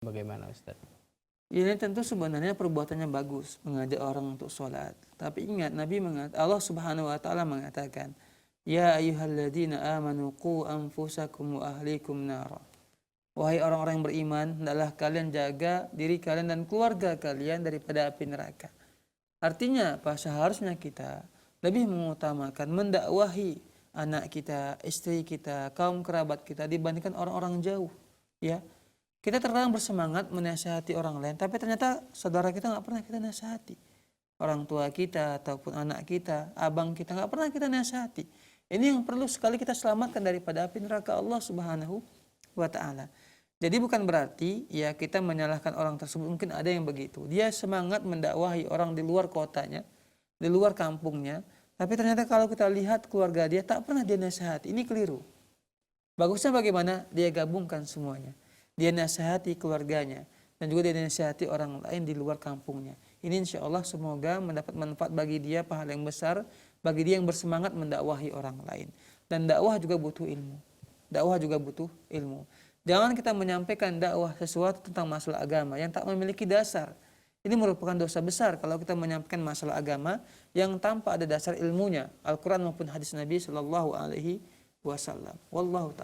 Bagaimana Ustaz? Ini tentu sebenarnya perbuatannya bagus, mengajak orang untuk sholat. Tapi ingat, Allah Subhanahu wa Ta'ala mengatakan, Ya ayyuhalladzina amanu qu anfusakum wa ahlikum nara. Wahai orang-orang yang beriman, hendaklah kalian jaga diri kalian dan keluarga kalian daripada api neraka. Artinya apa? Seharusnya kita lebih mengutamakan mendakwahi anak kita, istri kita, kaum kerabat kita dibandingkan orang-orang jauh. Ya, kita terkadang bersemangat menasihati orang lain, tapi ternyata saudara kita nggak pernah kita nasihati. Orang tua kita ataupun anak kita, abang kita nggak pernah kita nasihati. Ini yang perlu sekali kita selamatkan daripada api neraka Allah Subhanahu wa Ta'ala. Jadi bukan berarti ya kita menyalahkan orang tersebut. Mungkin ada yang begitu. Dia semangat mendakwahi orang di luar kotanya, di luar kampungnya, tapi ternyata kalau kita lihat keluarga dia tak pernah dia nasihati. Ini keliru. Bagusnya bagaimana? Dia gabungkan semuanya. Dia nasihati keluarganya dan juga dia nasihati orang lain di luar kampungnya. Ini insya Allah semoga mendapat manfaat bagi dia, pahala yang besar bagi dia yang bersemangat mendakwahi orang lain. Dan dakwah juga butuh ilmu. Dakwah juga butuh ilmu. Jangan kita menyampaikan dakwah sesuatu tentang masalah agama yang tak memiliki dasar. Ini merupakan dosa besar kalau kita menyampaikan masalah agama yang tanpa ada dasar ilmunya, Al-Quran maupun hadis Nabi Sallallahu Alaihi Wasallam. Wallahu ta'ala.